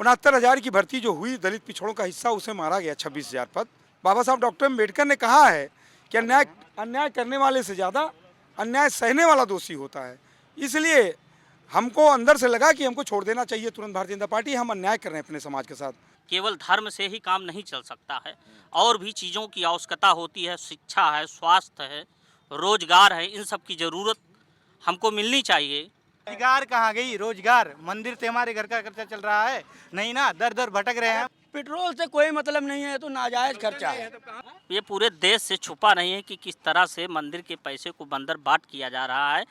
69,000 की भर्ती जो हुई दलित पिछड़ों का हिस्सा, उसे मारा गया 26,000 पद। बाबा साहब डॉक्टर अम्बेडकर ने कहा है कि अन्याय करने वाले से ज़्यादा अन्याय सहने वाला दोषी होता है। इसलिए हमको अंदर से लगा कि हमको छोड़ देना चाहिए तुरंत भारतीय जनता पार्टी। हम अन्याय कर रहे हैं अपने समाज के साथ। केवल धर्म से ही काम नहीं चल सकता है, और भी चीज़ों की आवश्यकता होती है। शिक्षा है, स्वास्थ्य है, रोजगार है, इन सब की ज़रूरत हमको मिलनी चाहिए। रोजगार कहाँ गई? रोजगार मंदिर से हमारे घर का खर्चा चल रहा है नहीं ना, दर दर भटक रहे हैं। पेट्रोल से कोई मतलब नहीं है, तो नाजायज खर्चा है। ये पूरे देश से छुपा नहीं है कि किस तरह से मंदिर के पैसे को बंदर बाट किया जा रहा है।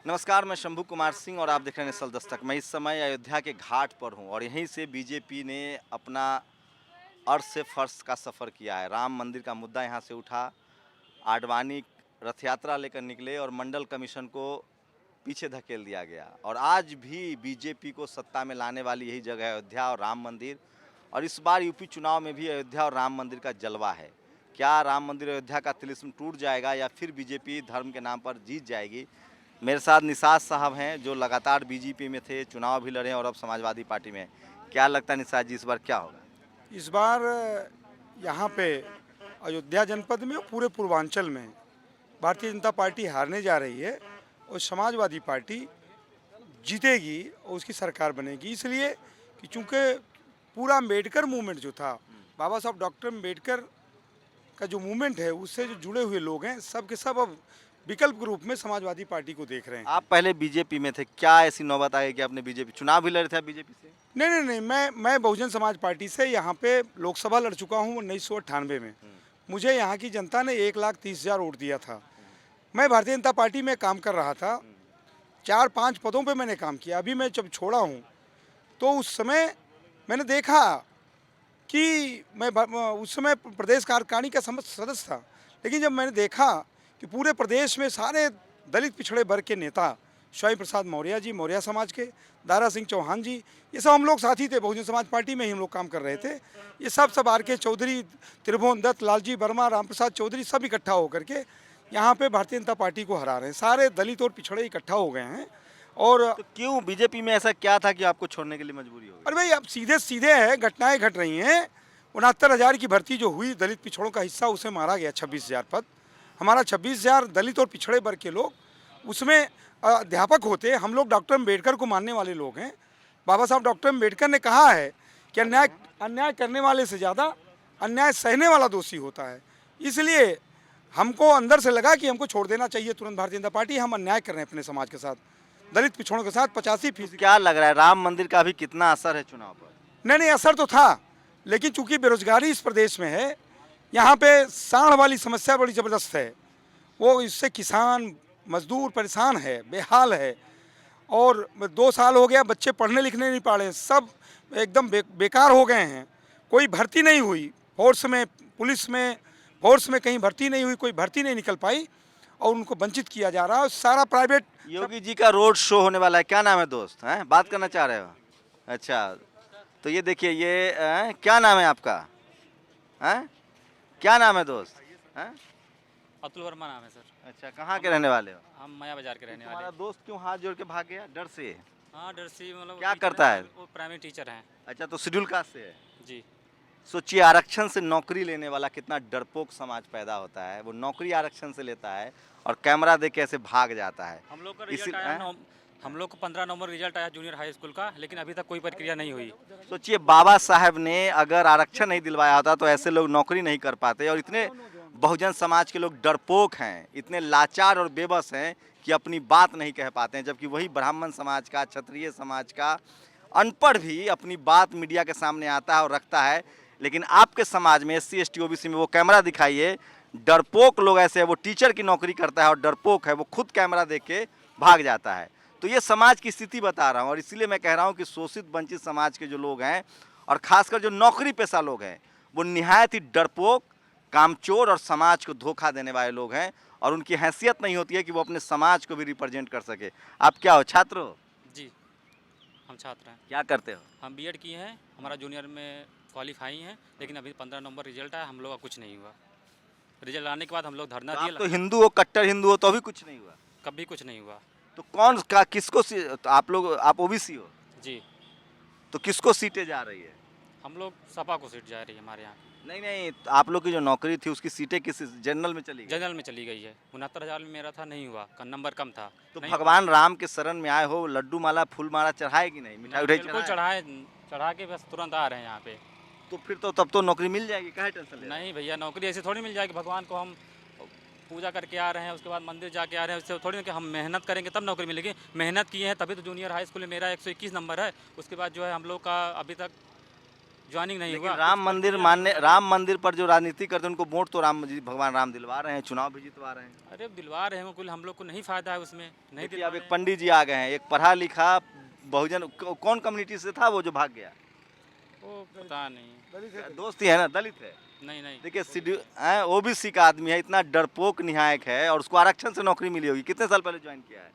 नमस्कार, मैं शंभू कुमार सिंह और आप देख रहे हैं नेशनल दस्तक। मैं इस समय अयोध्या के घाट पर हूं और यहीं से बीजेपी ने अपना अर्श से फर्श का सफ़र किया है। राम मंदिर का मुद्दा यहां से उठा, आडवाणी रथ यात्रा लेकर निकले और मंडल कमीशन को पीछे धकेल दिया गया। और आज भी बीजेपी को सत्ता में लाने वाली यही जगह है, अयोध्या और राम मंदिर। और इस बार यूपी चुनाव में भी अयोध्या और राम मंदिर का जलवा है। क्या राम मंदिर अयोध्या का तिलिस्म टूट जाएगा या फिर बीजेपी धर्म के नाम पर जीत जाएगी? मेरे साथ निषाद साहब हैं जो लगातार बीजेपी में थे, चुनाव भी लड़े और अब समाजवादी पार्टी में। क्या लगता है निषाद जी, इस बार क्या होगा? इस बार यहाँ पे अयोध्या जनपद में और पूरे पूर्वांचल में भारतीय जनता पार्टी हारने जा रही है और समाजवादी पार्टी जीतेगी और उसकी सरकार बनेगी। इसलिए कि चूँकि पूरा अम्बेडकर मूवमेंट जो था, बाबा साहब डॉक्टर अम्बेडकर का जो मूवमेंट है, उससे जो जुड़े हुए लोग हैं, सब के सब अब विकल्प के रूप में समाजवादी पार्टी को देख रहे हैं। आप पहले बीजेपी में थे, क्या ऐसी नौबत आई कि आपने बीजेपी चुनाव भी लड़े थे बीजेपी से? नहीं, मैं बहुजन समाज पार्टी से यहाँ पे लोकसभा लड़ चुका हूँ 1998 में। मुझे यहाँ की जनता ने 1,30,000 वोट दिया था। मैं भारतीय जनता पार्टी में काम कर रहा था, 4-5 पदों पे मैंने काम किया। अभी मैं जब छोड़ा हूँ तो उस समय मैंने देखा कि मैं उस समय प्रदेश कार्यकारिणी का सदस्य था, लेकिन जब मैंने देखा कि पूरे प्रदेश में सारे दलित पिछड़े वर्ग के नेता, स्वामी प्रसाद मौर्य जी मौर्य समाज के, दारा सिंह चौहान जी, ये सब हम लोग साथी थे, बहुजन समाज पार्टी में ही हम लोग काम कर रहे थे। ये सब आर के चौधरी, त्रिभुवन दत्त, लालजी वर्मा, राम प्रसाद चौधरी सब इकट्ठा होकर के यहाँ पे भारतीय जनता पार्टी को हरा रहे हैं। सारे दलित और पिछड़े इकट्ठा हो गए हैं। और तो क्यों बीजेपी में ऐसा क्या था कि आपको छोड़ने के लिए मजबूरी हो गई? अरे भाई, अब सीधे है, घटनाएं घट रही हैं। 69,000 की भर्ती जो हुई दलित पिछड़ों का हिस्सा, उसे मारा गया 26,000 पद। हमारा 26,000 दलित और पिछड़े वर्ग के लोग उसमें अध्यापक होते। हम लोग डॉक्टर अम्बेडकर को मानने वाले लोग हैं। बाबा साहब डॉक्टर अम्बेडकर ने कहा है कि अन्याय करने वाले से ज़्यादा अन्याय सहने वाला दोषी होता है। इसलिए हमको अंदर से लगा कि हमको छोड़ देना चाहिए तुरंत भारतीय जनता पार्टी। हम अन्याय कर रहे हैं अपने समाज के साथ, दलित पिछड़ों के साथ। 85%। क्या लग रहा है राम मंदिर का भी कितना असर है चुनाव पर? नहीं, असर तो था, लेकिन चूंकि बेरोजगारी इस प्रदेश में है, यहाँ पे साढ़ वाली समस्या बड़ी ज़बरदस्त है। वो इससे किसान मजदूर परेशान है, बेहाल है। और 2 साल हो गया, बच्चे पढ़ने लिखने नहीं पा रहे हैं, सब एकदम बेकार हो गए हैं। कोई भर्ती नहीं हुई फोर्स में, पुलिस में, फोर्स में कहीं भर्ती नहीं हुई, कोई भर्ती नहीं निकल पाई और उनको वंचित किया जा रहा है। सारा प्राइवेट। योगी जी का रोड शो होने वाला है, क्या नाम है दोस्त? हैं, बात करना चाह रहे हो? अच्छा, तो ये देखिए, ये क्या नाम है आपका? हैं, क्या नाम है दोस्त? हैं? अतुल वर्मा नाम है सर। अच्छा, कहाँ के रहने वाले हो? हम माया बाजार के रहने वाले हमारा हैं। दोस्त क्यों हाथ जोड़ के भाग गया? डर से? हाँ, डर से मतलब क्या करता है? वो प्राइमरी टीचर हैं अच्छा, तो शेड्यूल कास्ट से है? जी। सोचिए, आरक्षण से नौकरी लेने वाला कितना डरपोक समाज पैदा होता है। वो नौकरी आरक्षण से लेता है और कैमरा देख के ऐसे भाग जाता है। हम लोग का रिजल्ट आया, हम लोग को 15 नवंबर रिजल्ट आया जूनियर हाई स्कूल का, लेकिन अभी तक कोई प्रक्रिया नहीं हुई। सोचिए, बाबा साहब ने अगर आरक्षण नहीं दिलवाया होता तो ऐसे लोग नौकरी नहीं कर पाते। और इतने बहुजन समाज के लोग डरपोक हैं, इतने लाचार और बेबस हैं कि अपनी बात नहीं कह पाते हैं। जबकि वही ब्राह्मण समाज का, क्षत्रिय समाज का अनपढ़ भी अपनी बात मीडिया के सामने आता है और रखता है। लेकिन आपके समाज में SC ST OBC में वो कैमरा दिखाइए, डरपोक लोग ऐसे हैं। वो टीचर की नौकरी करता है और डरपोक है, वो खुद कैमरा देख के भाग जाता है। तो ये समाज की स्थिति बता रहा हूँ। और इसीलिए मैं कह रहा हूँ कि शोषित वंचित समाज के जो लोग हैं और ख़ासकर जो नौकरी पेशा लोग हैं, वो निहायत ही डरपोक, कामचोर और समाज को धोखा देने वाले लोग हैं। और उनकी हैसियत नहीं होती है कि वो अपने समाज को भी रिप्रेजेंट कर सके। आप क्या हो, छात्र हो? जी, हम छात्र हैं। क्या करते हो? हम B.Ed किए हैं, हमारा जूनियर में क्वालिफाई हैं, लेकिन अभी 15 नवंबर रिजल्ट आया, हम लोग का कुछ नहीं हुआ। रिजल्ट आने के बाद हम लोग धरना तो दिए। आप तो हिंदू हो, कट्टर हिंदू हो, तो भी कुछ नहीं हुआ? कभी कुछ नहीं हुआ। तो कौन का किसको तो आप ओबीसी हो, जी तो किसको सीटें जा रही है? हम लोग सपा को सीट जा रही है हमारे यहाँ की। नहीं नहीं, तो आप लोग की जो नौकरी थी उसकी सीटें किस जनरल में चली गई? जनरल में चली गई है। 69,000 में मेरा था, नहीं हुआ, नंबर कम था। तो नहीं, भगवान राम के शरण में आए हो, लड्डू माला फूल माला चढ़ाए कि नहीं, मिठाई उठाई बिल्कुल चढ़ाए? चढ़ा के बस तुरंत आ रहे हैं यहाँ पे। तो फिर तो तब तो नौकरी मिल जाएगी, काहे टेंशन ले रहे हो? नहीं भैया, नौकरी ऐसे थोड़ी मिल जाएगी। भगवान को हम पूजा करके आ रहे हैं, उसके बाद मंदिर जाके आ रहे हैं, उससे थोड़ी ना कि हम मेहनत करेंगे तब नौकरी मिलेगी। मेहनत किए हैं तभी तो जूनियर हाई स्कूल में मेरा 121 नंबर है। उसके बाद जो है हम लोग का अभी तक ज्वाइनिंग नहीं लेकिन हुआ। राम मंदिर पर जो राजनीति करते हैं उनको वोट तो भगवान राम दिलवा रहे हैं, चुनाव भी जितवा रहे हैं। अरे दिलवा रहे हैं, कुल हम लोग को नहीं फायदा है उसमें, नहीं देखिए दिलवा अब रहे एक हैं। पंडित जी आ गए हैं, एक पढ़ा लिखा बहुजन, कौन कम्युनिटी से था वो जो भाग गया? वो पता नहीं, दोस्त ही है ना, दलित है। नहीं नहीं देखिए ओबीसी का आदमी है, इतना डरपोक निहायक है, और उसको आरक्षण से नौकरी मिली होगी। कितने साल पहले ज्वाइन किया है?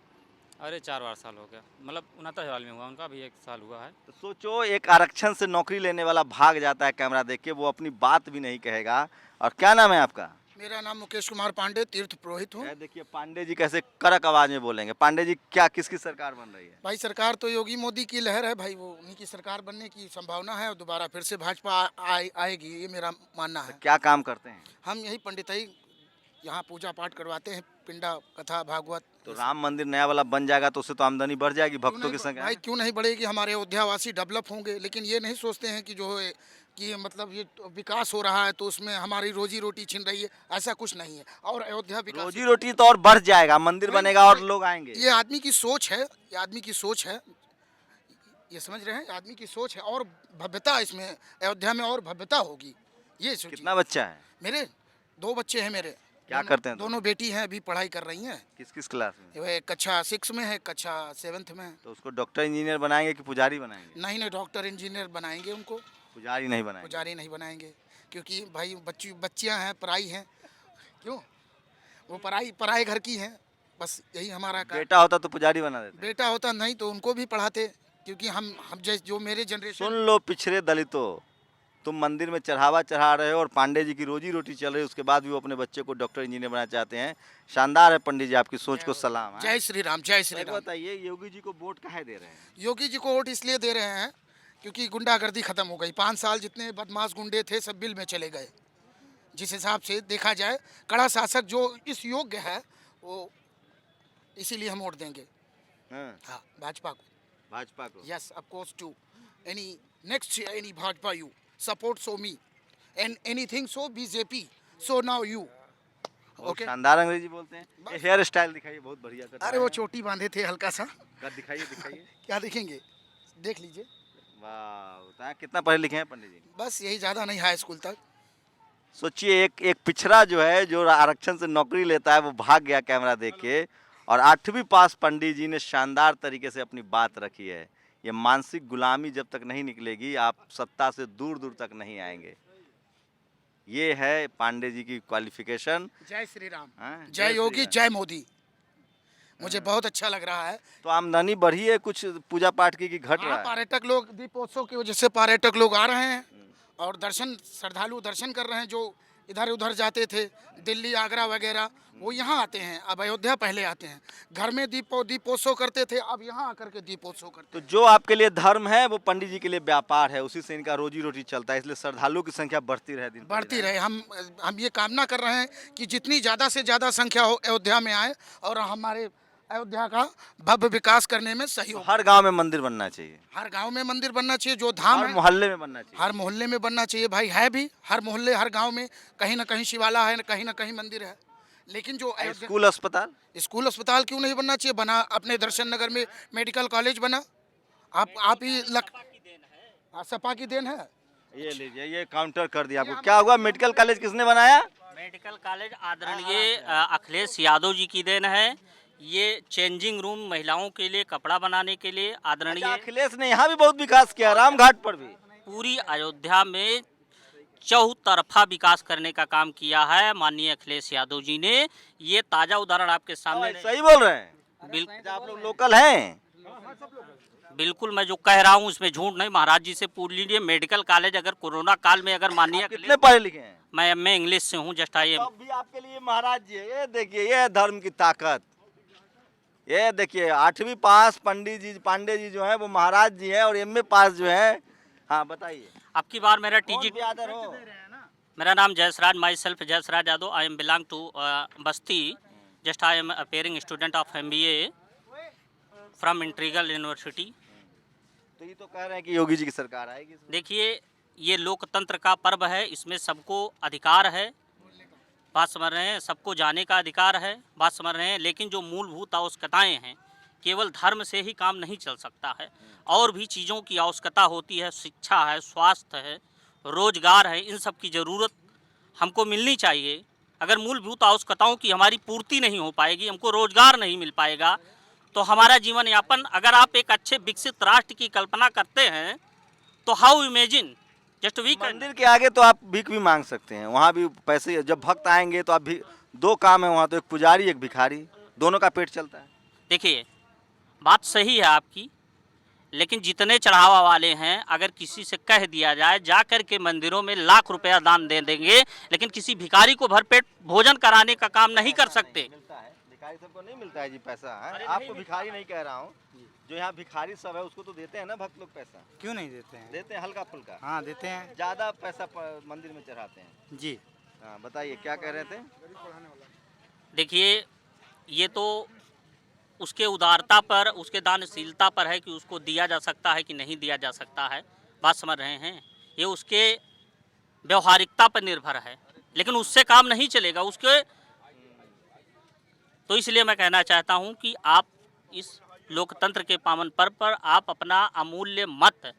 अरे 4 साल हो गया, मतलब 69 में हुआ, उनका भी 1 साल हुआ है। तो सोचो, एक आरक्षण से नौकरी लेने वाला भाग जाता है कैमरा देख के, वो अपनी बात भी नहीं कहेगा। और क्या नाम है आपका? मेरा नाम मुकेश कुमार पांडे, तीर्थ पुरोहित हूँ। देखिए पांडे जी कैसे कड़क आवाज में बोलेंगे। पांडे जी, क्या किसकी सरकार बन रही है? भाई सरकार तो योगी मोदी की लहर है भाई, वो उन्हीं की सरकार बनने की संभावना है और दोबारा फिर से भाजपा आएगी, ये मेरा मानना है। क्या काम करते हैं? हम यही पंडिताई यहाँ पूजा पाठ करवाते हैं, पिंडा कथा भागवत। तो राम मंदिर नया वाला बन जाएगा तो उससे तो आमदनी बढ़ जाएगी, क्यों भक्तों की नहीं संख्या। भाई, क्यों नहीं बढ़ेगी? हमारे अयोध्यावासी डेवलप होंगे, लेकिन ये नहीं सोचते हैं कि जो है कि मतलब ये विकास हो रहा है तो उसमें हमारी रोजी रोटी छिन रही है। ऐसा कुछ नहीं है। और अयोध्या विकास, रोजी रोटी तो और बढ़ जाएगा, मंदिर बनेगा और लोग आएंगे। ये आदमी की सोच है, ये आदमी की सोच है, ये समझ रहे हैं? आदमी की सोच है, और भव्यता इसमें अयोध्या में और भव्यता होगी, ये सोचिए। कितना बच्चा है? मेरे 2 बच्चे हैं मेरे। क्या करते हैं? दोनों बेटी हैं, अभी पढ़ाई कर रही हैं। किस किस क्लास में? वो एक कक्षा 6 में है, कक्षा 7th में है। तो उसको डॉक्टर इंजीनियर बनाएंगे कि पुजारी बनाएंगे? नहीं नहीं, डॉक्टर इंजीनियर बनाएंगे उनको, पुजारी नहीं बनाएंगे। पुजारी नहीं बनाएंगे, क्योंकि भाई बच्चियां हैं, पढ़ाई हैं। क्यों? वो पढ़ाई घर की हैं, बस यही हमारा काम। बेटा होता तो पुजारी बना देते। बेटा होता नहीं तो उनको भी पढ़ाते, क्योंकि हम जैसे जो मेरे जनरेशन। सुन लो पिछड़े दलितों, तुम मंदिर में चढ़ावा चढ़ा रहे हो और पांडे जी की रोजी रोटी चल रही है, उसके बाद भी वो अपने बच्चे को डॉक्टर इंजीनियर बनाना चाहते हैं। शानदार है पंडित जी, आपकी सोच को सलाम। जय श्री राम, जय श्री राम। बताइए, योगी जी को वोट काहे दे रहे हैं? योगी जी को वोट इसलिए दे रहे हैं क्योंकि गुंडागर्दी खत्म हो गई। 5 साल जितने बदमाश गुंडे थे सब बिल में चले गए। जिस हिसाब से देखा जाए, कड़ा शासक जो इस योग्य है, वो इसीलिए हम वोट देंगे। हाँ, भाजपा को। भाजपा को? Yes, of course too. Next any Bhajpa you support so me and anything so BJP so now you. Okay. शानदार अंग्रेजी बोलते हैं। ये हेयर स्टाइल दिखाइए, बहुत बढ़िया कर। अरे वो चोटी बांधे थे हल्का सा। दिखाइए दिखाइए। क्या देखेंगे? देख लीजिए। वाह, कितना पढ़े लिखे हैं पंडित जी? बस यही, ज़्यादा नहीं, हाई स्कूल तक। सोचिए, एक पिछड़ा जो है, जो आरक्षण से नौकरी लेता है, वो भाग गया कैमरा देख के, और 8वीं पास पंडित जी ने शानदार तरीके से अपनी बात रखी है। ये मानसिक गुलामी जब तक नहीं निकलेगी, आप सत्ता से दूर दूर तक नहीं आएंगे। ये है पांडे जी की क्वालिफिकेशन। जय श्री राम, हाँ, जय योगी, जय मोदी। मुझे बहुत अच्छा लग रहा है। तो आमदनी बढ़ी है कुछ पूजा पाठ की कि घट रहा है? पर्यटक लोग दीपोत्सव की वजह से पर्यटक लोग आ रहे हैं और श्रद्धालु दर्शन कर रहे हैं। जो इधर उधर जाते थे, दिल्ली आगरा वगैरह, वो यहाँ आते हैं। अब अयोध्या पहले आते हैं। घर में दीपोत्सव करते थे, अब यहाँ आकर के दीपोत्सव करते तो जो आपके लिए धर्म है वो पंडित जी के लिए व्यापार है, उसी से इनका रोजी रोटी चलता है, इसलिए श्रद्धालुओं की संख्या बढ़ती रहे, दिन बढ़ती रहे। हम ये कामना कर रहे हैं कि जितनी ज़्यादा से ज़्यादा संख्या हो अयोध्या में आए और हमारे अयोध्या का भव्य विकास करने में सहयोग। हर गांव में मंदिर बनना चाहिए, हर गांव में मंदिर बनना चाहिए, जो धाम हर है मोहल्ले में बनना चाहिए। हर मोहल्ले में बनना चाहिए भाई। है भी हर मोहल्ले, हर गांव में कहीं ना कहीं शिवाला है, कहीं ना कहीं मंदिर है। लेकिन जो स्कूल अस्पताल क्यों नहीं बनना चाहिए? बना अपने दर्शन नगर में मेडिकल कॉलेज बना। आप ही सपा की देन है। ये लीजिए, ये काउंटर कर दिया आपको। क्या हुआ? मेडिकल कॉलेज किसने बनाया? मेडिकल कॉलेज आदरणीय अखिलेश यादव जी की देन है। ये चेंजिंग रूम महिलाओं के लिए, कपड़ा बनाने के लिए आदरणीय अखिलेश ने यहाँ भी बहुत विकास किया, रामघाट पर भी। पूरी अयोध्या में चौतरफा विकास करने का काम किया है माननीय अखिलेश यादव जी ने। ये ताज़ा उदाहरण आपके सामने। सही बोल रहे हैं। बिल्कुल, आप लोग लोकल हैं। बिल्कुल, मैं जो कह रहा हूँ उसमें झूठ नहीं। महाराज जी से पूछ लीजिए, मेडिकल कॉलेज अगर कोरोना काल में अगर माननीय कितने पढ़े लिखे हैं? मैं एमए इंग्लिश से हूँ, जस्ट आई एम। भी आपके लिए महाराज जी, ये देखिए, ये धर्म की ताकत। ये देखिए 8वीं पास पांडे जी जो है वो महाराज जी है और MA पास जो है। हाँ बताइए। अब की बार मेरा टीजी ब्यादर हो? मेरा नाम Jaisraj, myself Jaisraj Yadav. I am belong to Basti. Just I am appearing student of MBA from Integral University. तो ये तो कह रहे हैं कि योगी जी की सरकार आएगी। देखिए, ये लोकतंत्र का पर्व है, इसमें सबको अधिकार है, बात समझ रहे हैं, सबको जाने का अधिकार है, बात समझ रहे हैं। लेकिन जो मूलभूत आवश्यकताएं हैं, केवल धर्म से ही काम नहीं चल सकता है, और भी चीज़ों की आवश्यकता होती है। शिक्षा है, स्वास्थ्य है, रोजगार है, इन सब की ज़रूरत हमको मिलनी चाहिए। अगर मूलभूत आवश्यकताओं की हमारी पूर्ति नहीं हो पाएगी, हमको रोजगार नहीं मिल पाएगा, तो हमारा जीवन यापन, अगर आप एक अच्छे विकसित राष्ट्र की कल्पना करते हैं तो हाउ इमेजिन जस्ट वी मंदिर के आगे तो आप भीख भी मांग सकते हैं, वहाँ भी पैसे, जब भक्त आएंगे तो आप भी, 2 काम है वहाँ, तो एक पुजारी एक भिखारी, दोनों का पेट चलता है। देखिए, बात सही है आपकी, लेकिन जितने चढ़ावा वाले हैं, अगर किसी से कह दिया जाए जा कर के मंदिरों में लाख रुपया दान दे देंगे, लेकिन किसी भिखारी को भरपेट भोजन कराने का काम नहीं कर सकते। मिलता है, भिखारी सबको नहीं मिलता है जी पैसा है। आपको भिखारी नहीं कह रहा हूँ, जो यहाँ भिखारी सब है उसको तो देते हैं ना भक्त लोग पैसा। क्यों नहीं देते हैं? देते हैं हल्का फुल्का। हाँ देते हैं। ज़्यादा पैसा मंदिर में चढ़ाते हैं जी। हाँ बताइए क्या कह रहे थे। देखिए, ये तो उसके उदारता पर, उसके दानशीलता पर है कि उसको दिया जा सकता है कि नहीं दिया जा सकता है, बात समझ रहे हैं। ये उसके व्यवहारिकता पर निर्भर है, लेकिन उससे काम नहीं चलेगा उसके। तो इसलिए मैं कहना चाहता हूं कि आप इस लोकतंत्र के पावन पर्व पर आप अपना अमूल्य मत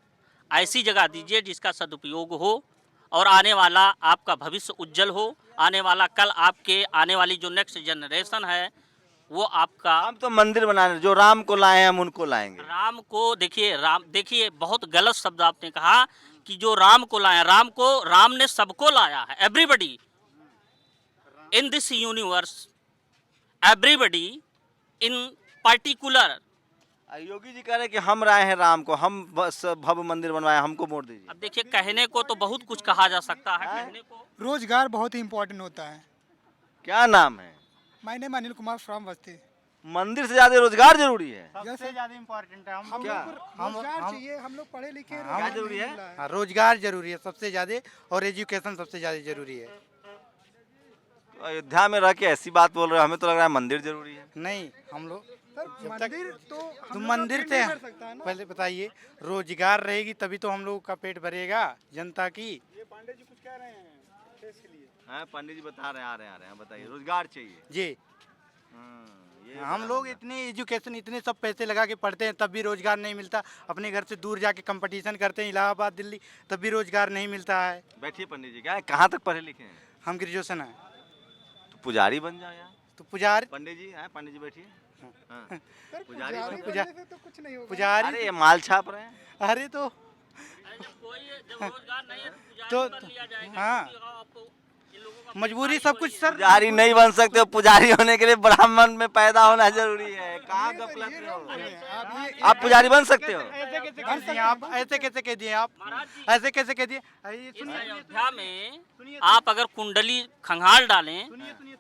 ऐसी जगह दीजिए जिसका सदुपयोग हो, और आने वाला आपका भविष्य उज्जवल हो। आने वाला कल, आपके आने वाली जो नेक्स्ट जनरेशन है वो आपका। हम तो मंदिर बनाने, जो राम को लाए हैं हम उनको लाएंगे। राम को देखिए, देखिए बहुत गलत शब्द आपने कहा कि जो राम को लाया, राम ने सबको लाया है। Everybody in this universe, everybody in particular. Yogi ji कह रहे हैं कि हम लाए हैं राम को, हम बस भव्य मंदिर बनवाए, हमको वोट दीजिए। अब देखिए, कहने को तो बहुत कुछ कहा जा सकता है, कहने को। रोजगार बहुत ही इम्पोर्टेंट होता है। क्या नाम है? My name Anil Kumar from बस्ती। मंदिर से ज्यादा रोजगार जरूरी है। सबसे ज्यादा इम्पोर्टेंट है। हम क्या? लोग को रोजगार चाहिए, हम लोग पढ़े लिखे हैं, क्या रोजगार जरूरी नहीं है? मिल रहा हाँ, रोजगार जरूरी है सबसे ज्यादा, और एजुकेशन सबसे ज्यादा जरूरी है। तो अयोध्या में रह के ऐसी बात बोल रहे हो, हमें तो लग रहा है मंदिर जरूरी है। नहीं, हम लोग सर, मंदिर तो तो हम लोग मंदिर का से पेट नहीं भर सकता है ना। पहले बताइए, रोजगार रहेगी तभी तो हम लोगों का पेट भरेगा, जनता की। ये पांडे जी कुछ कह रहे हैं देश के लिए। हाँ पंडित जी बता रहे हैं, आ रहे हैं, बताइए। रोजगार चाहिए। जी। ये हम लोग इतने एजुकेशन, इतने सब पैसे लगा के पढ़ते हैं, तब भी रोजगार नहीं मिलता। अपने घर से दूर जाके कंपटीशन करते हैं, इलाहाबाद, दिल्ली, तब भी रोजगार नहीं मिलता है। बैठिए पंडित जी, क्या है, कहाँ तक पढ़े लिखे हैं? हम ग्रेजुएशन है। तो पुजारी बन जाओ यार। तो पुजारी, पंडित जी हैं, पंडित जी बैठिए। हाँ। सर, पुजारी पुजारी पुजा- बनने से तो कुछ नहीं होगा। पुजारी, अरे ये माल छाप रहे हैं। अरे तो जब रोजगार नहीं है तो कर लिया जाएगा, हाँ, क्योंकि आपको इन लोगों का मजबूरी सब कुछ सर। पुजारी नहीं बन सकते हो, पुजारी होने के लिए ब्राह्मण में पैदा होना जरूरी है। कहाँ गपलत में हो? आप पुजारी बन सकते हो। ऐसे कैसे कह दिए आप? ऐसे कैसे कह दिए आप? ऐसे कैसे कह दिए? अरे इस सुनिए, अयोध्या में आप अगर कुंडली खंगाल डालें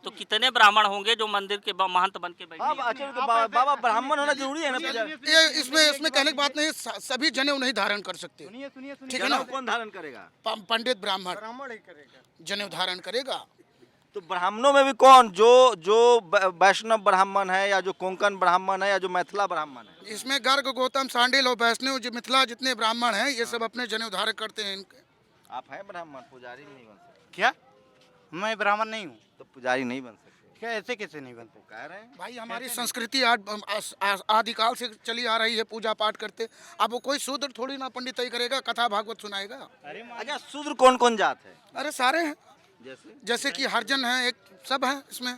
तो कितने ब्राह्मण होंगे जो मंदिर के महंत बन के बैठे। हाँ, अच्छा, तो बाबा ब्राह्मण होना जरूरी है ना पुजारी? ये इसमें कहने की बात नहीं, सभी जनेऊ नहीं धारण कर सकते। सुनिए, सुनिए, सुनिए। ठीक है ना? जनेऊ कौन धारण करेगा? पंडित ब्राह्मण ब्राह्मण ही करेगा। जनेऊ धारण करेगा। तो ब्राह्मणों में भी कौन, जो वैष्णव ब्राह्मण है, या जो कोंकण ब्राह्मण है, या जो मैथिला ब्राह्मण है? इसमें गर्ग, गौतम, सांडिल और वैष्णव, जो मिथिला जितने ब्राह्मण हैं, ये सब अपने जनेऊ धारण करते हैं। आप हैं ब्राह्मण, पुजारी नहीं बन सकते। क्या? मैं ब्राह्मण नहीं हूँ। तो पुजारी नहीं बन सकते। क्या ऐसे कैसे नहीं बनते? कह रहे हैं भाई, हमारी संस्कृति आदिकाल से चली आ रही है, पूजा पाठ करते। अब वो कोई शूद्र थोड़ी ना पंडित ही करेगा, कथा भागवत सुनाएगा। अच्छा, शूद्र कौन कौन जात है? अरे सारे हैं, जैसे जैसे कि हरिजन है, एक सब है इसमें।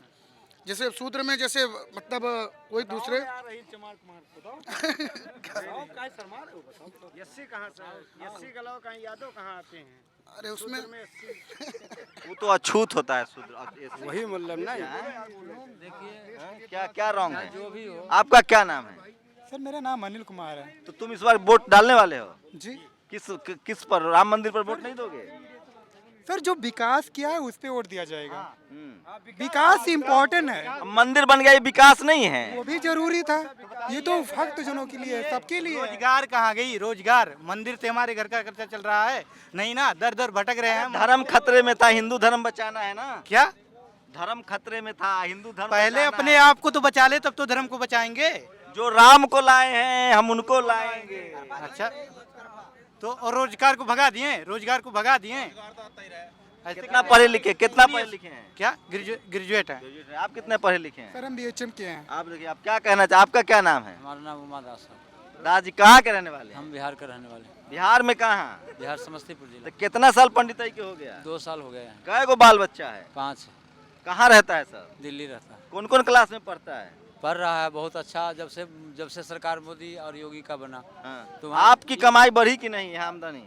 जैसे शूद्र में जैसे मतलब कोई दूसरे अरे उसमें वो तो अछूत होता है शूद्र। वही मतलब ना। हाँ, क्या क्या रॉन्ग है? जो भी हो। आपका क्या नाम है? सर, मेरा नाम अनिल कुमार है। तो तुम इस बार वोट डालने वाले हो? जी। किस पर? राम मंदिर पर वोट नहीं दोगे? सर जो विकास किया है उस पे वोट दिया जाएगा। विकास इम्पोर्टेंट है, अब मंदिर बन गया, ये विकास नहीं है। वो भी जरूरी था। ये तो भक्त जनों के लिए है, सबके लिए है। रोजगार कहाँ गई? रोजगार मंदिर से हमारे घर का खर्चा चल रहा है नहीं ना, दर दर भटक रहे हैं। धर्म खतरे में था, हिंदू धर्म बचाना है ना। क्या धर्म खतरे में था, हिंदू धर्म पहले बचाना अपने है। आप को तो बचा ले, तब तो धर्म को बचाएंगे। जो राम को लाए हैं हम उनको लाएंगे। अच्छा, तो और रोजगार को भगा दिए, रोजगार को भगा दिए। ऐसे कितना पढ़े लिखे, कितना पढ़े लिखे हैं? क्या ग्रेजुएट है? आप कितने पढ़े लिखे हैं? सर हम BHM के हैं। आप देखिए, आप क्या कहना चाहते, आपका क्या नाम है? हमारा नाम उमा दास है। दास जी कहाँ के रहने वाले हैं? हम बिहार के रहने वाले हैं। बिहार में कहाँ? बिहार समस्तीपुर जिला। तो कितना साल पंडिताई के हो गया? 2 साल हो गए हैं। कै गो बाल बच्चा है? 5 कहाँ रहता है सर? दिल्ली रहता है। कौन कौन क्लास में पढ़ता है? पढ़ रहा है बहुत अच्छा। जब से सरकार मोदी और योगी का बना हाँ। तो आपकी कमाई बढ़ी कि नहीं है, आमदनी?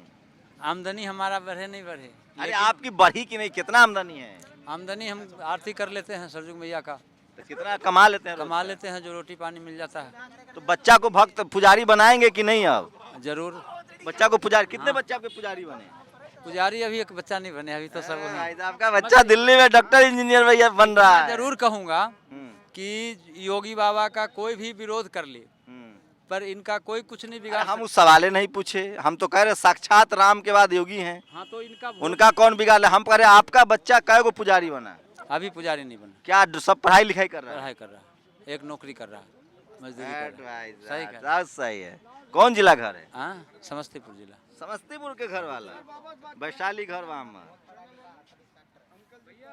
आमदनी हमारा बढ़े नहीं बढ़े, अरे आपकी बढ़ी कि नहीं, कितना आमदनी है? आमदनी हम आरती कर लेते हैं सरजुग मैया का, तो कितना कमा लेते हैं रोज? कमा लेते हैं, जो रोटी पानी मिल जाता है। तो बच्चा को भक्त पुजारी बनाएंगे कि नहीं? अब जरूर बच्चा को पुजारी, कितने बच्चे आपके पुजारी बने? पुजारी अभी एक बच्चा नहीं बने, अभी तो सब भाई साहब का बच्चा दिल्ली में डॉक्टर इंजीनियर भैया बन रहा है। जरूर कहूँगा कि योगी बाबा का कोई भी विरोध कर ले पर इनका कोई कुछ नहीं बिगाड़ हम उस सवाले नहीं पूछे, हम तो कह रहे साक्षात राम के बाद योगी हैं। हाँ तो इनका उनका कौन बिगाड़ ले? हम कह रहे आपका बच्चा कै गो पुजारी बना? अभी पुजारी नहीं बना, क्या सब पढ़ाई लिखाई कर रहा है? पढ़ाई कर रहा है, एक नौकरी कर रहा है, मजदूरी कर रहा है। सही सही है, सही है। कौन जिला घर है? हाँ समस्तीपुर जिला। समस्तीपुर के घर वाला, वैशाली घर वहाँ।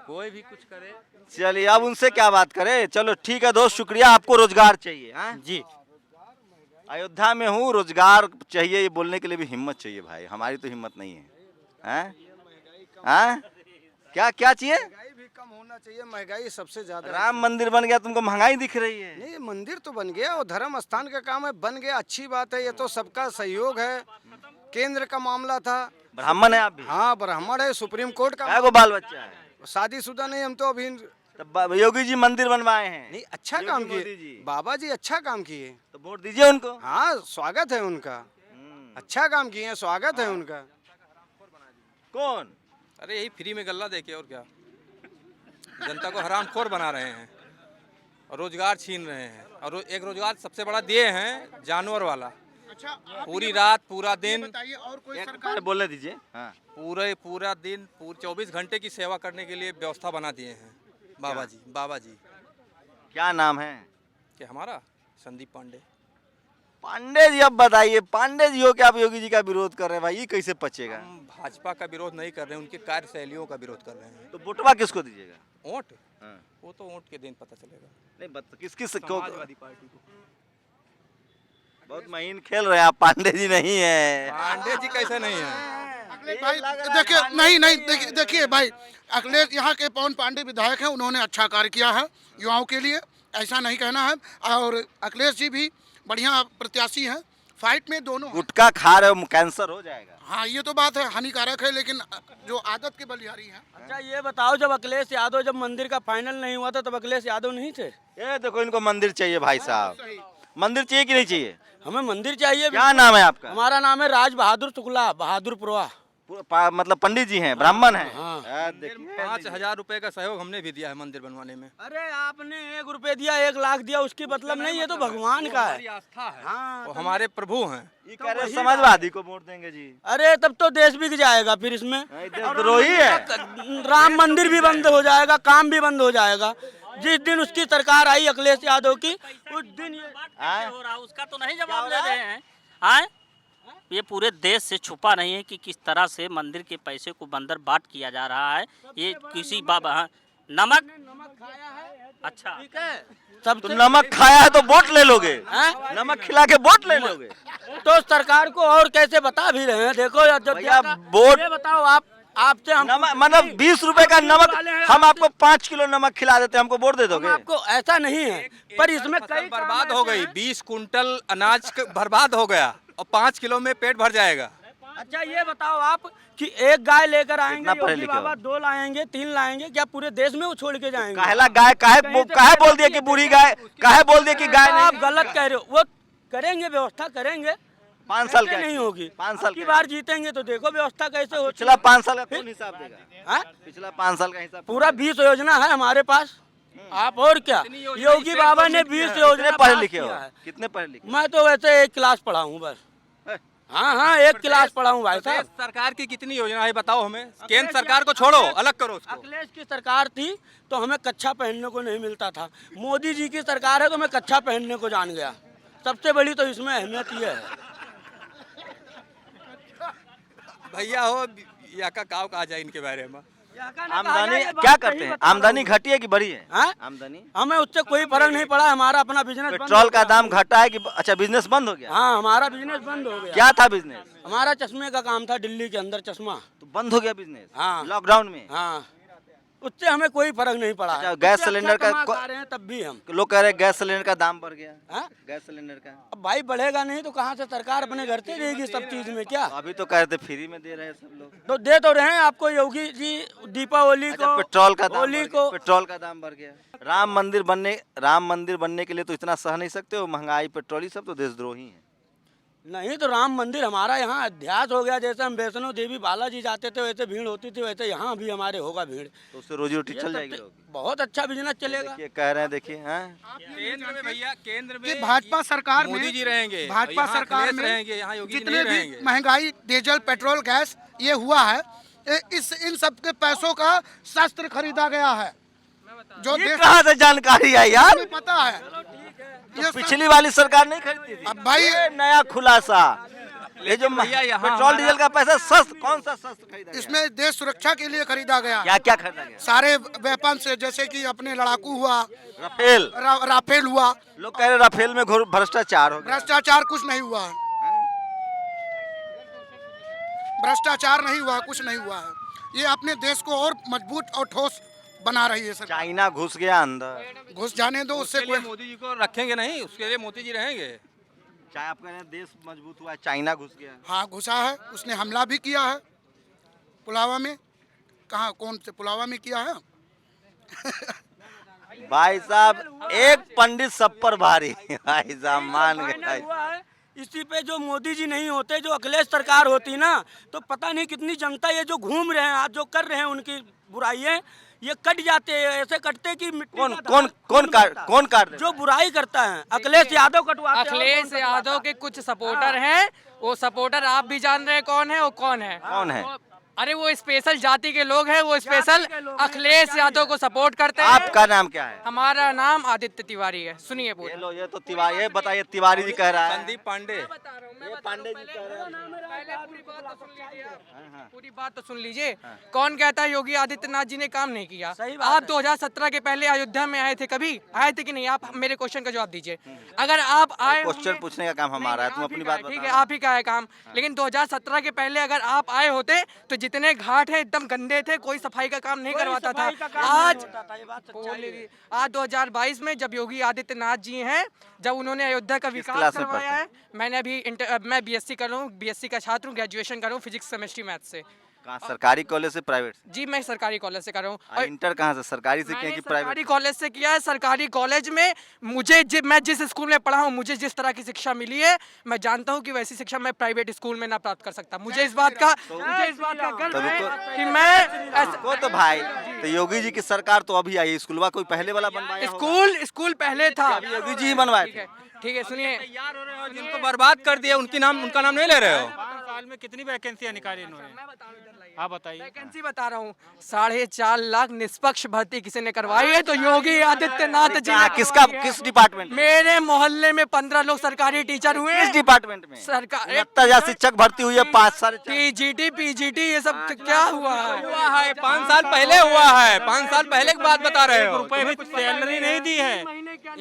कोई भी कुछ करे। चलिए अब उनसे क्या बात करें। चलो ठीक है दोस्त, शुक्रिया। आपको रोजगार चाहिए? हाँ जी, अयोध्या में हूँ, रोजगार चाहिए, ये बोलने के लिए भी हिम्मत चाहिए भाई। हमारी तो हिम्मत नहीं है। हैं? हैं? क्या क्या चाहिए? महंगाई भी कम होना चाहिए, महंगाई सबसे ज्यादा। राम मंदिर बन गया, तुमको महंगाई दिख रही है? नहीं, मंदिर तो बन गया और धर्म स्थान का काम है, बन गया, अच्छी बात है। ये तो सबका सहयोग है। केंद्र का मामला था। ब्राह्मण है आप भी? हाँ ब्राह्मण है, सुप्रीम कोर्ट का। कै गो बाल बच्चा है? शादीशुदा नहीं, हम तो अभी। तब योगी जी मंदिर बनवाए हैं। नहीं, अच्छा काम किए बाबा जी, अच्छा काम किए, तो वोट दीजिए उनको। हाँ स्वागत है उनका, अच्छा काम किए हैं, स्वागत है उनका। कौन? अरे यही फ्री में गल्ला देके, और क्या, जनता को हरामखोर बना रहे हैं और रोजगार छीन रहे हैं। और एक रोजगार सबसे बड़ा दिए हैं जानवर वाला। अच्छा, पूरी रात पूरा दिन बताइए और कोई एक सरकार बोलने दीजिए। हाँ। पूरा दिन 24 घंटे की सेवा करने के लिए व्यवस्था बना दिए हैं बाबा जी। क्या नाम है? कि हमारा संदीप पांडे। पांडे जी, अब बताइए, पांडे जी हो क्या आप योगी जी का विरोध कर रहे हैं भाई? ये कैसे पचेगा? हम भाजपा का विरोध नहीं कर रहे हैं, उनकी कार्यशैलियों का विरोध कर रहे हैं। तो वोटवा किसको दीजिएगा? वोट हाँ। वो तो वोट के दिन पता चलेगा। नहीं किस किस समाजवादी पार्टी को। बहुत महीन खेल रहे हैं आप। पांडे जी नहीं है। पांडे जी कैसे नहीं है? भाई देखिए, नहीं देखिए भाई, अखिलेश यहाँ के पवन पांडे विधायक हैं, उन्होंने अच्छा कार्य किया है युवाओं के लिए, ऐसा नहीं कहना है। और अखिलेश जी भी बढ़िया प्रत्याशी हैं, फाइट में दोनों हैं। गुटखा खा रहे हो, कैंसर हो जाएगा। हाँ ये तो बात है, हानिकारक है, लेकिन जो आदत के बलिहारी हैं। अच्छा ये बताओ, जब अखिलेश यादव जब मंदिर का फाइनल नहीं हुआ था तब अखिलेश यादव नहीं थे? ये देखो, इनको मंदिर चाहिए भाई साहब। मंदिर चाहिए कि नहीं चाहिए? हमें मंदिर चाहिए। क्या नाम है आपका? हमारा नाम है राज बहादुर शुक्ला, बहादुरपुरवा। मतलब पंडित जी हैं, ब्राह्मण हैं? हाँ। 5,000 रुपए का सहयोग हमने भी दिया है मंदिर बनवाने में। अरे आपने 1 रुपए दिया, 1 लाख दिया, उसकी मतलब नहीं, ये तो भगवान का है। आस्था है। हाँ, वो हमारे प्रभु हैं। ये कह रहे समाजवादी को वोट देंगे जी। अरे तब तो देश बिक जाएगा फिर इसमें। देशद्रोही है। राम मंदिर भी बंद हो जाएगा, काम भी बंद हो जाएगा। जिस दिन उसकी सरकार आई अखिलेश यादव की, उस दिन ये हो रहा उसका तो नहीं जवाब दे रहे हैं। हाँ, ये पूरे देश से छुपा नहीं है कि किस तरह से मंदिर के पैसे को बंदर बाट किया जा रहा है। ये किसी बाबा नमक खाया है। अच्छा ठीक है, तब तो नमक खाया है तो वोट ले लोगे? नमक खिला के वोट ले लोगे? तो सरकार को और कैसे बता भी रहे हैं। देखो भैया, वोट ये बताओ आपसे हम मतलब 20 रुपए का नमक, हम आपको 5 किलो नमक खिला देते हैं, हमको वोट दे दोगे? आपको ऐसा नहीं है, पर इसमें कई बर्बाद हो गई। 20 कुंटल अनाज बर्बाद हो गया और 5 किलो में पेट भर जाएगा। अच्छा ये बताओ आप कि एक गाय लेकर आएंगे पढ़े योगी लिखे बाबा, हो? 2 लाएंगे, 3 लाएंगे, क्या पूरे देश में वो छोड़ के जाएंगे? काहेला गाय, काहे बोल दिया कि बूढ़ी गाय, काहे बोल दिया कि गाय आप नहीं? गलत कह रहे हो। वो करेंगे, व्यवस्था करेंगे, 5 साल कैसे का नहीं होगी। 5 साल की का बार जीतेंगे तो देखो व्यवस्था कैसे होती पिछला 5 साल का कौन हिसाब देगा? है। पिछला 5 साल का हिसाब पूरा 20 योजना है हमारे पास। आप और क्या, योगी बाबा ने 20 योजना कितने पढ़े पास लिखे हो? किया है। कितने पढ़े लिखे? मैं तो वैसे 1 क्लास पढ़ा हूँ बस। हाँ 1 क्लास पढ़ा हूँ भाई साहब। सरकार की कितनी योजना है बताओ हमें। केंद्र सरकार को छोड़ो, अलग करो उसको। अखिलेश की सरकार थी तो हमें कच्छा पहनने को नहीं मिलता था। मोदी जी की सरकार है तो मैं कच्छा पहनने को जान गया। सबसे बड़ी तो इसमें अहमियत ये है। भैया हो या का काव कहा जाए इनके बारे में। आमदनी क्या करते हैं? आमदनी घटी है कि बढ़ी है? आमदनी हमें उससे कोई फर्क नहीं पड़ा। हमारा अपना बिजनेस पेट्रोल का दाम घटा है कि अच्छा बिजनेस बंद हो गया? हाँ हमारा बिजनेस बंद हो गया। क्या था बिजनेस? हमारा चश्मे का काम था, दिल्ली के अंदर चश्मा। तो बंद हो गया बिजनेस? हाँ लॉकडाउन में? हाँ उससे हमें कोई फर्क नहीं पड़ा। अच्छा, गैस सिलेंडर का खा रहे हैं तब भी हम लोग कह रहे हैं गैस सिलेंडर का दाम बढ़ गया। हाँ? गैस सिलेंडर का अब भाई बढ़ेगा नहीं तो कहाँ से सरकार अपने घर से देगी सब चीज में क्या? अभी तो कह रहे थे फ्री में दे रहे हैं सब लोग। तो दे तो रहे हैं आपको योगी जी दीपावली अच्छा, को, पेट्रोल का दाम होली बढ़ गया, को। पेट्रोल का दाम बढ़ गया। राम मंदिर बनने के लिए तो इतना सह नहीं सकते हो। महंगाई, पेट्रोल, ये सब तो देशद्रोही है। नहीं तो राम मंदिर हमारा यहाँ अध्यास हो गया। जैसे हम वैष्णो देवी बालाजी जाते थे वैसे भीड़ होती थी, वैसे यहाँ भी हमारे होगा भीड़। तो उससे रोजी रोटी चल जाएगी लोग। बहुत अच्छा बिजनेस चलेगा। देखिए कह रहे हैं, देखिए केंद्र में भैया, केंद्र में भाजपा सरकार में मोदी जी रहेंगे, भाजपा यहाँ सरकार अखिलेश में रहेंगे, यहाँ योगी जी जितने नहीं भी रहेंगे। महंगाई, डीजल, पेट्रोल, गैस ये हुआ है, इन सब के पैसों का शस्त्र खरीदा गया है। जो ये कहाँ से जानकारी है यार? हमें पता है। तो पिछली वाली सरकार नहीं खरीदती थी। अब भाई ये नया खुलासा, ये जो पेट्रोल डीजल का पैसा शस्त्र, कौन सा शस्त्र खरीदा गया? इसमें देश सुरक्षा के लिए खरीदा गया। क्या क्या खरीदा गया? सारे वेपन से, जैसे कि अपने लड़ाकू हुआ, राफेल हुआ। लोग कह रहे राफेल में घोर भ्रष्टाचार हो गया। भ्रष्टाचार कुछ नहीं हुआ है। भ्रष्टाचार नहीं हुआ, कुछ नहीं हुआ है। ये अपने देश को और मजबूत और ठोस बना रही है सर। चाइना घुस गया अंदर। घुस जाने दो, उससे कोई मोदी जी को रखेंगे नहीं, उसके लिए मोदी जी रहेंगे। चाहे आप कह रहे हैं देश मजबूत हुआ है, चाइना घुस गया। हाँ घुसा है, उसने हमला भी किया है पुलावा में। कहाँ, कौन से पुलावा में किया है? भाई साहब एक पंडित सब पर भारी। भाई साहब मान गए। इसी पे जो मोदी जी नहीं होते, जो अखिलेश सरकार होती ना, तो पता नहीं कितनी जनता ये जो घूम रहे हैं आज, जो कर रहे हैं उनकी बुराइयां, ये कट जाते हैं। ऐसे कटते कि मिट्टी कौन काट जो बुराई करता है अखिलेश यादव कटवाते हैं। अखिलेश यादव के कुछ सपोर्टर हैं, वो सपोर्टर आप भी जान रहे हैं कौन है, वो कौन है? कौन है? अरे वो स्पेशल जाति के लोग हैं, वो स्पेशल अखिलेश यादव को सपोर्ट करते हैं। आपका नाम क्या है? हमारा नाम आदित्य तिवारी है। सुनिए बोल। ये लो, ये तो तिवारी है। बताइए, तिवारी जी कह रहा है। संदीप पांडे। पांडे जी कह रहे हैं। पूरी बात तो सुन लीजिए। कौन कहता है योगी आदित्यनाथ जी ने काम नहीं किया? आप 2017 के पहले अयोध्या में आए थे, कभी आए थे कि नहीं? आप मेरे क्वेश्चन का जवाब दीजिए। अगर आप आए, क्वेश्चन पूछने का काम हमारा है, तुम अपनी बात ठीक है, आप ही का है काम। लेकिन 2017 के पहले अगर आप आए होते तो जितने घाट है एकदम गंदे थे, कोई सफाई का काम नहीं करवाता था। आज 2022 में जब योगी आदित्यनाथ जी हैं, जब उन्होंने अयोध्या का विकास करवाया है। मैंने अभी मैं बीएससी कर रहा हूँ, बीएससी का छात्र हूँ, ग्रेजुएशन कर रहा हूँ फिजिक्स केमिस्ट्री मैथ से। कहाँ, सरकारी कॉलेज से प्राइवेट? जी मैं सरकारी कॉलेज से कर रहा हूँ। और इंटर कहाँ से, सरकारी से किया कि प्राइवेट? सरकारी कॉलेज से किया है। सरकारी कॉलेज में मैं जिस स्कूल में पढ़ा हूँ, मुझे जिस तरह की शिक्षा मिली है, मैं जानता हूँ कि वैसी शिक्षा मैं प्राइवेट स्कूल में ना प्राप्त कर सकता। मुझे इस बात का गर्व है कि मैं तो भाई, तो योगी जी की सरकार तो अभी आई, स्कूलवा कोई पहले वाला बनवाया? स्कूल पहले था, योगी जी ही बनवाए थे। ठीक है सुनिए। जिनको बर्बाद कर दिया उनका नाम नहीं ले रहे हो। 5 साल में कितनी वैकेंसियां निकाली इन्होंने? आप बताइए। वैकेंसी बता रहा हूँ, 4.5 लाख निष्पक्ष भर्ती किसी ने करवाई है तो योगी आदित्यनाथ जी ने। किस डिपार्टमेंट? मेरे मोहल्ले में 15 लोग सरकारी टीचर हुए। किस डिपार्टमेंट में? सरकार शिक्षक भर्ती हुई है 5 साल। टीजीटी पीजीटी ये सब क्या हुआ है? 5 साल पहले हुआ है। 5 साल पहले की बात बता रहे हो। रुपए भी सैलरी नहीं दी है।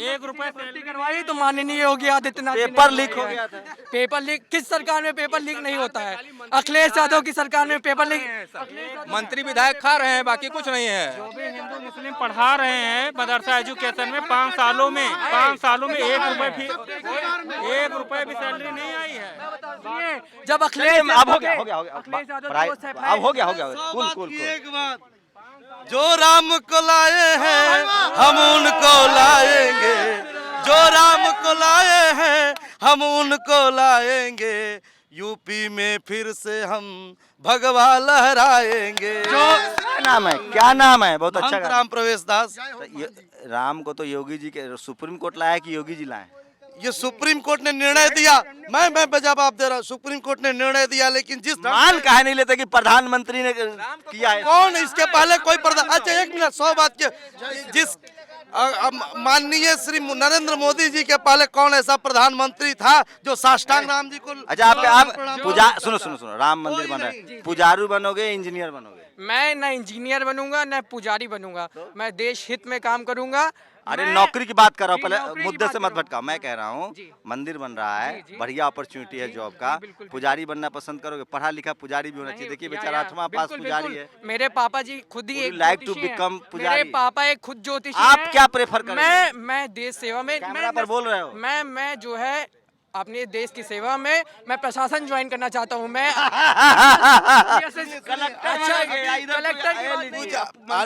1 रुपए भर्ती करवाई तो माननीय योगी आदित्यनाथ। पेपर लीक हो गया था। पेपर लीक किस सरकार में पेपर लीक नहीं होता है? अखिलेश यादव की सरकार में पेपर लीक। मंत्री विधायक खा रहे हैं, बाकी कुछ नहीं है। जो भी हिंदू मुस्लिम पढ़ा रहे हैं मदरसा एजुकेशन में, 5 सालों में 1 रुपए भी सैलरी नहीं आई है। जब अखिलेश अब हो गया कुल जो राम को लाए हैं हम उनको लाएंगे, जो राम को लाए हैं हम उनको लाएंगे, यूपी में फिर से हम भगवा लहराएंगे। क्या नाम है, क्या नाम है? बहुत अच्छा राम प्रवेश दास। राम को तो योगी जी के सुप्रीम कोर्ट लाया कि योगी जी लाए? ये सुप्रीम कोर्ट ने निर्णय दिया, मैं जवाब दे रहा हूँ। सुप्रीम कोर्ट ने निर्णय दिया, लेकिन जिस मान काहे नहीं लेते कि प्रधानमंत्री ने किया है? कौन इसके पहले कोई प्रधान, अच्छा एक मिनट 100 बात के, जिस माननीय श्री नरेंद्र मोदी जी के पहले कौन ऐसा प्रधानमंत्री था जो साष्टांग राम जी को? अच्छा आप पूजा सुनो, राम मंदिर बन रहा है, पुजारी बनोगे इंजीनियर बनोगे? मैं न इंजीनियर बनूंगा न पुजारी बनूंगा, मैं देश हित में काम करूंगा। अरे नौकरी की बात कर रहा हूँ, पहले मुद्दे से मत भटकाओ। मैं कह रहा हूँ मंदिर बन रहा है, बढ़िया अपॉर्चुनिटी है जॉब का, पुजारी बनना पसंद करोगे? पढ़ा लिखा पुजारी भी होना चाहिए। देखिए बेचारा 8वां पास पुजारी है। मेरे पापा जी खुद ही एक लाइक टू बिकम पुजारी। मेरे पापा एक खुद ज्योतिषी आप हैं। क्या प्रेफर करेंगे? मैं देश सेवा में, कैमरा पर बोल रहे हो। मैं जो है अपने देश की सेवा में मैं प्रशासन ज्वाइन करना चाहता हूँ। मैं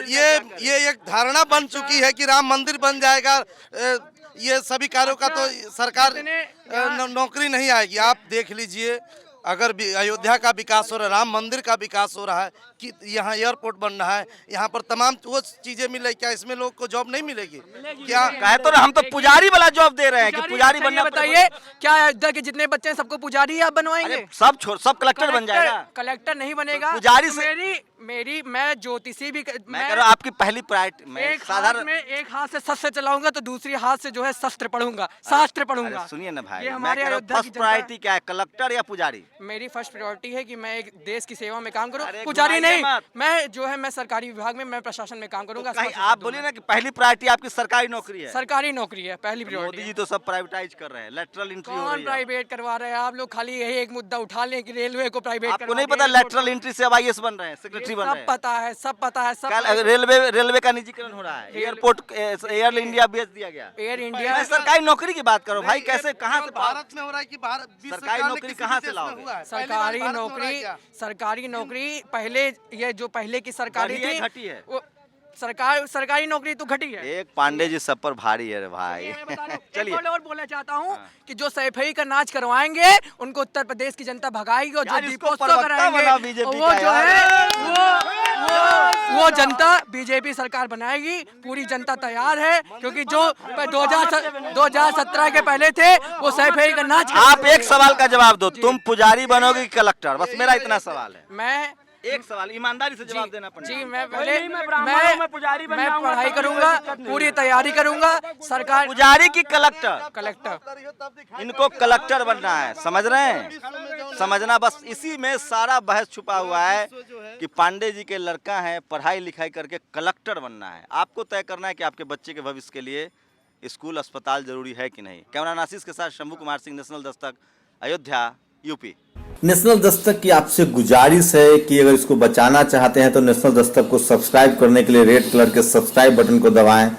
ये एक धारणा बन चुकी है कि राम मंदिर बन जाएगा, ये सभी कार्यों का तो सरकार नौकरी नहीं आएगी। आप देख लीजिए, अगर अयोध्या का विकास हो रहा है, राम मंदिर का विकास हो रहा है, कि यहाँ एयरपोर्ट बन रहा है, यहाँ पर तमाम वो चीजें मिले, क्या इसमें लोग को जॉब नहीं मिलेगी? क्या कहे तो हम तो पुजारी वाला जॉब दे रहे हैं कि पुजारी बनना। बताइए क्या अयोध्या के जितने बच्चे हैं सबको पुजारी आप बनवाएंगे? सब कलेक्टर बन जाएगा। कलेक्टर नहीं बनेगा, पुजारी से मेरी मैं ज्योतिषी भी मैं कह रहा हूँ आपकी पहली प्रायोरिटी। मैं साधारण एक हाथ से शस्त्र चलाऊंगा तो दूसरी हाथ से जो है शस्त्र पढ़ूंगा, शास्त्र पढ़ूंगा। सुनिए ना भाई, ये हमारे अयोध्या की फर्स्ट प्रायोरिटी क्या है, कलेक्टर या पुजारी? मेरी फर्स्ट प्रायोरिटी है कि मैं एक देश की सेवा में काम करूं, पुजारी नहीं। मैं जो है मैं सरकारी विभाग में, मैं प्रशासन में काम करूंगा। आप बोलिए ना कि पहली प्रायोरिटी आपकी सरकारी नौकरी है। सरकारी नौकरी है पहली प्रायोरिटी। मोदी जी तो सब प्राइवेटाइज कर रहे हैं, लेटरल एंट्री हो रही है। कौन प्राइवेट करवा रहे हैं? आप लोग खाली यही एक मुद्दा उठा लें कि रेलवे को प्राइवेट। आपको नहीं पता लेटरल एंट्री से अब IAS बन रहे हैं, सेक्रेटरी बन रहे हैं? सब पता है, सब पता है, सब। रेलवे का निजीकरण हो रहा है, एयरपोर्ट एयर इंडिया बेच दिया गया। एयर इंडिया सरकारी नौकरी की बात करो भाई, कैसे कहाँ से भारत में हो रहा है कि सरकारी नौकरी कहाँ से लाओगे? सरकारी नौकरी पहले, ये जो पहले की सरकारी थी घटी है, वो सरकारी नौकरी तो घटी है। एक पांडे जी सब पर भारी है भाई। चलिए और बोलना चाहता हूँ कि जो सैफई का नाच करवाएंगे उनको उत्तर प्रदेश की जनता भगाएगी, और जो दीपोत्सव कराएंगे वो जो है वो जनता बीजेपी सरकार बनाएगी। पूरी जनता तैयार है, क्योंकि जो 2017 के पहले थे वो सैफई का नाच। आप एक सवाल का जवाब दो, तुम पुजारी बनोगे कि कलेक्टर? बस मेरा इतना सवाल है। मैं एक सवाल ईमानदारी से जवाब देना पड़ेगा। जी मैं पढ़ाई करूंगा, पूरी तैयारी करूंगा। सरकार पुजारी की कलेक्टर? कलेक्टर। इनको कलेक्टर बनना है, समझ रहे हैं? समझना, बस इसी में सारा बहस छुपा हुआ है कि पांडे जी के लड़का है, पढ़ाई लिखाई करके कलेक्टर बनना है। आपको तय करना है कि आपके बच्चे के भविष्य के लिए स्कूल अस्पताल जरूरी है कि नहीं। कैमरा नासिस के साथ Shambhu Kumar Singh, national Dastak, Ayodhya, UP. National Dastak की आपसे गुजारिश है कि अगर इसको बचाना चाहते हैं तो नेशनल दस्तक को सब्सक्राइब करने के लिए रेड कलर के सब्सक्राइब बटन को दबाएं,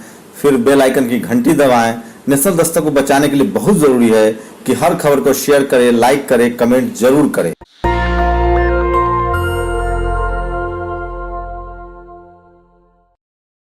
फिर बेल आइकन की घंटी दबाएं। नेशनल दस्तक को बचाने के लिए बहुत जरूरी है कि हर खबर को शेयर करें, लाइक करें, कमेंट जरूर करें।